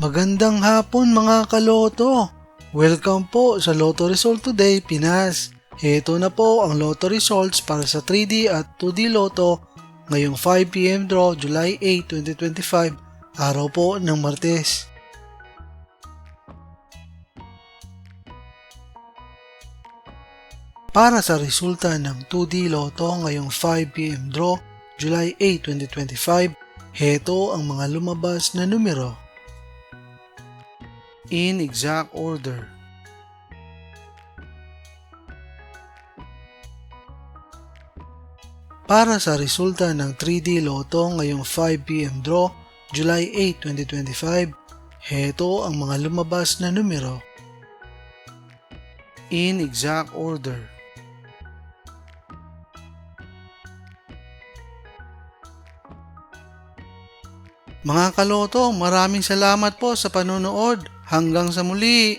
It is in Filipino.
Magandang hapon mga kaloto! Welcome po sa Lotto Result Today, Pinas. Ito na po ang Lotto Results para sa 3D at 2D Lotto ngayong 5 PM draw July 8, 2025, araw po ng Martes. Para sa resulta ng 2D Lotto ngayong 5 PM draw July 8, 2025, heto ang mga lumabas na numero. In exact order. Para sa resulta ng 3D Lotto ngayong 5 PM draw July 8, 2025, heto ang mga lumabas na numero. In exact order. Mga kaloto, maraming salamat po sa panonood. Hanggang sa muli!